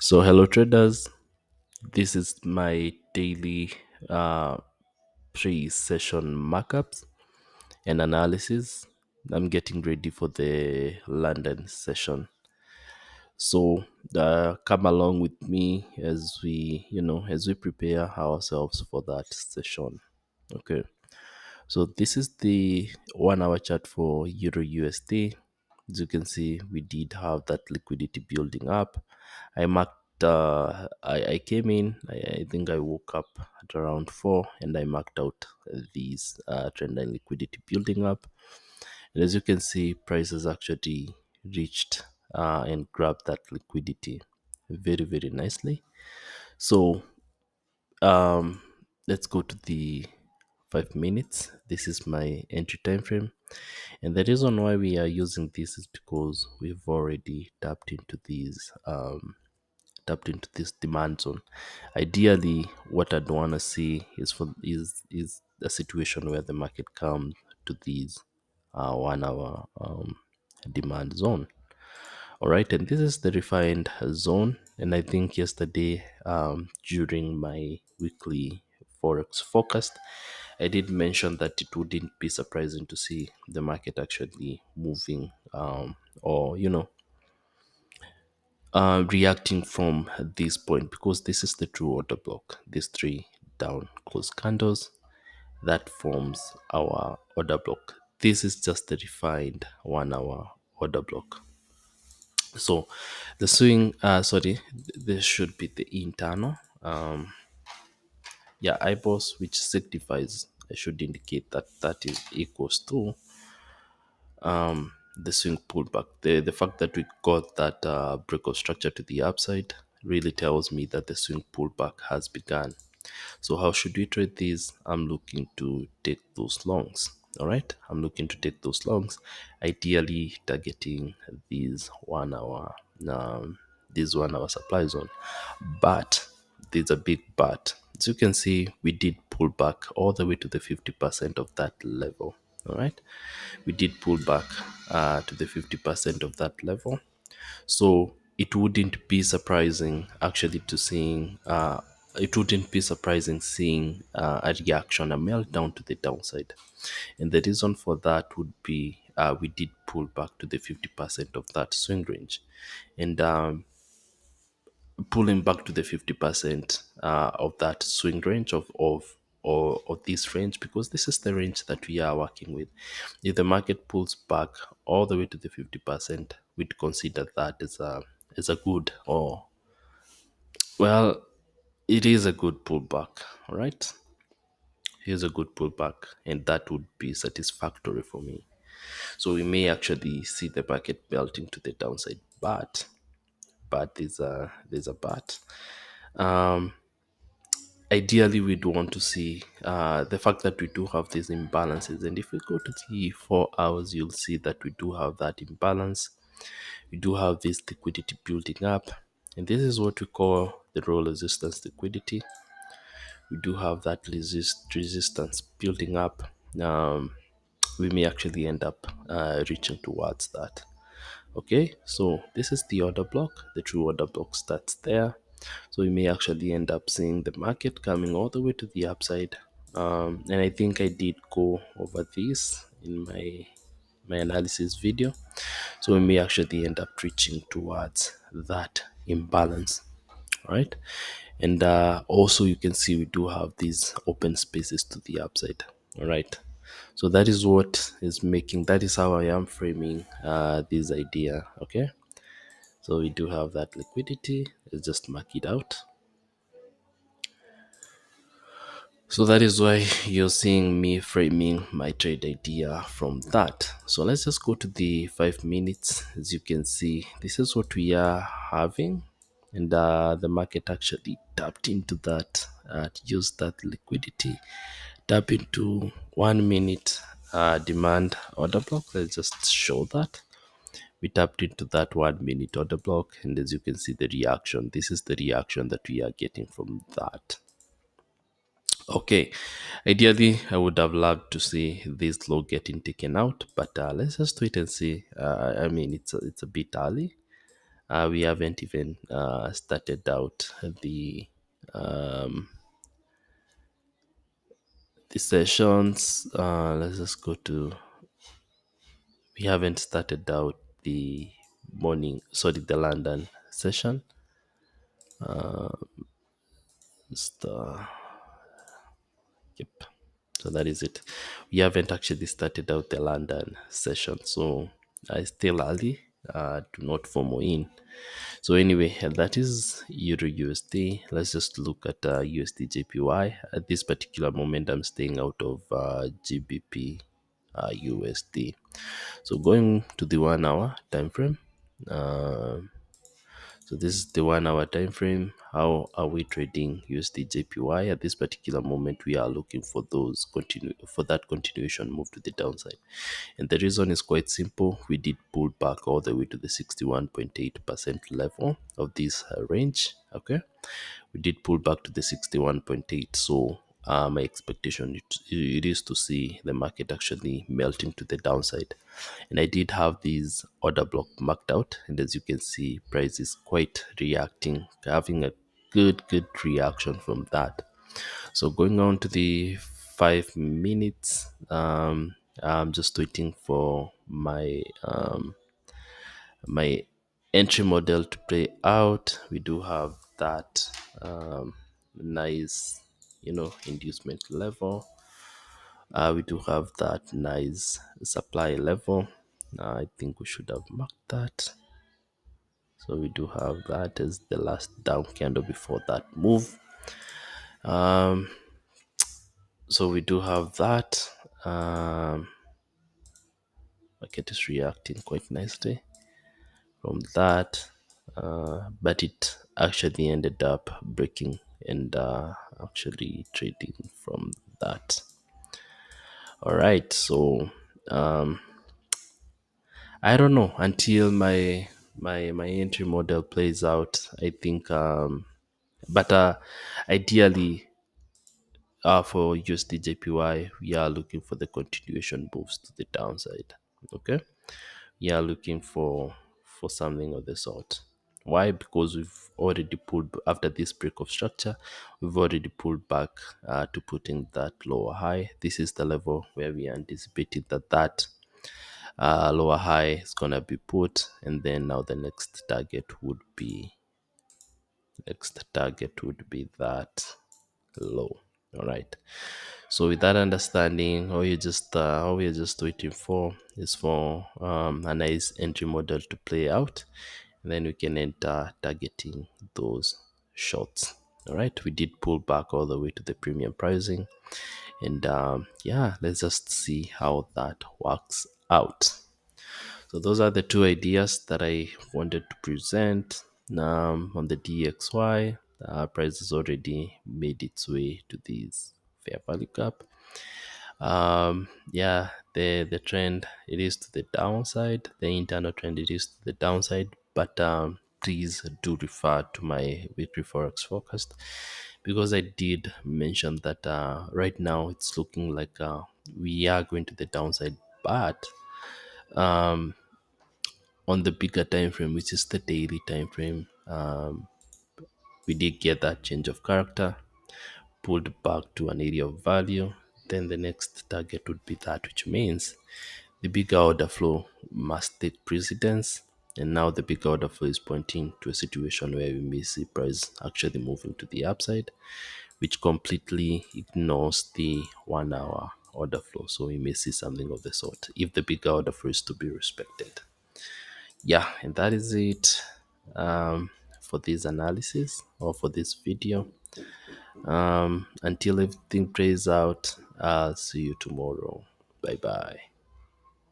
So, hello traders. This is my daily uh, pre-session markups and analysis. I'm getting ready for the London session. So, come along with me as we prepare ourselves for that session. Okay. So this is the 1 hour chart for Euro USD. As you can see, we did have that liquidity building up. I marked, I came in, I think I woke up at around 4 and I marked out these trend line liquidity building up. And as you can see, prices actually reached and grabbed that liquidity very, very nicely. So um, let's go to the 5 minutes. This is my entry time frame, and the reason why we are using this is because we've already tapped into this demand zone. Ideally, what I'd want to see is a situation where the market comes to these 1 hour demand zone. All right, and this is the refined zone. And I think yesterday, during my weekly Forex forecast, I did mention that it wouldn't be surprising to see the market actually moving, or reacting from this point, because this is the true order block. These three down close candles that forms our order block. This is just the refined 1 hour order block. So the swing, this should be the internal. Yeah, eyeballs, which signifies, I should indicate that that is equals to the swing pullback. The fact that we got that breakout structure to the upside really tells me that the swing pullback has begun. So how should we trade these? I'm looking to take those longs. All right, I'm looking to take those longs, ideally targeting these 1 hour, this 1 hour supply zone. But there's a big but. As you can see, we did pull back all the way to the 50% of that level. All right, we did pull back to the 50% of that level. So it wouldn't be surprising actually to seeing it wouldn't be surprising seeing a reaction, a meltdown to the downside. And the reason for that would be we did pull back to the 50% of that swing range. And pulling back to the 50% of that swing range or this range, because this is the range that we are working with. If the market pulls back all the way to the 50%, we'd consider that as a good, or well, it is a good pullback. All right, here's a good pullback, and that would be satisfactory for me. So we may actually see the market melting to the downside, but there's a but. um Ideally, we'd want to see the fact that we do have these imbalances. And if we go to the 4 hours, you'll see that we do have that imbalance. We do have this liquidity building up, and this is what we call the roll resistance liquidity. We do have that resistance building up. We may actually end up reaching towards that. Okay, so this is the order block. The true order block starts there. So we may actually end up seeing the market coming all the way to the upside. And I think I did go over this in my analysis video. So we may actually end up reaching towards that imbalance. All right, and also you can see we do have these open spaces to the upside. All right, so that is what is making, that is how I am framing this idea. Okay, so we do have that liquidity. Let's just mark it out. So that is why you're seeing me framing my trade idea from that. So let's just go to the 5 minutes. As you can see, this is what we are having. And the market actually tapped into that, used that liquidity, tap into 1 minute demand order block. Let's just show that. We tapped into that 1 minute order block. And as you can see, the reaction, this is the reaction that we are getting from that. Okay, ideally, I would have loved to see this low getting taken out, but let's just wait and see. I mean, it's a bit early. We haven't even started out um, the sessions. Let's just go to, we haven't started out the morning, sorry, the London session. Just, yep. So that is it. We haven't actually started out the London session, so I still early. Do not FOMO in. So anyway, that is Euro USD. Let's just look at USDJPY. At this particular moment, I'm staying out of GBP USD. So going to the 1 hour time frame. Uh, so this is the 1 hour time frame. How are we trading USD JPY? At this particular moment, we are looking for those that continuation move to the downside. And the reason is quite simple. We did pull back all the way to the 61.8% level of this range. Okay. We did pull back to the 61.8. So my expectation it is to see the market actually melting to the downside. And I did have these order block marked out, and as you can see, price is quite reacting, having a good reaction from that. So going on to the 5 minutes, I'm just waiting for my entry model to play out. We do have that nice, inducement level. We do have that nice supply level. I think we should have marked that. So we do have that as the last down candle before that move. Um, so we do have that. Market is reacting quite nicely from that, but it actually ended up breaking and actually trading from that. All right, so um, I don't know until my entry model plays out. I think, but ideally, for USDJPY, we are looking for the continuation moves to the downside. Okay, we are looking for something of the sort. Why? Because we've already pulled after this break of structure. We've already pulled back to putting that lower high. This is the level where we anticipated that lower high is gonna be put, and then now the next target would be that low. All right. So with that understanding, all we're just waiting for is for a nice entry model to play out, and then we can enter targeting those shorts. All right, we did pull back all the way to the premium pricing, and yeah, let's just see how that works out. So those are the two ideas that I wanted to present. On the DXY, price has already made its way to this fair value gap. Yeah, the trend, it is to the downside. The internal trend, it is to the downside, but please do refer to my weekly forex forecast, because I did mention that right now it's looking like we are going to the downside, but on the bigger time frame, which is the daily time frame, we did get that change of character, pulled back to an area of value. Then the next target would be that, which means the bigger order flow must take precedence. And now the bigger order flow is pointing to a situation where we may see price actually moving to the upside, which completely ignores the 1 hour order flow. So we may see something of the sort if the bigger order flow is to be respected. Yeah, and that is it for this analysis or for this video. Until everything plays out, I'll see you tomorrow. Bye bye.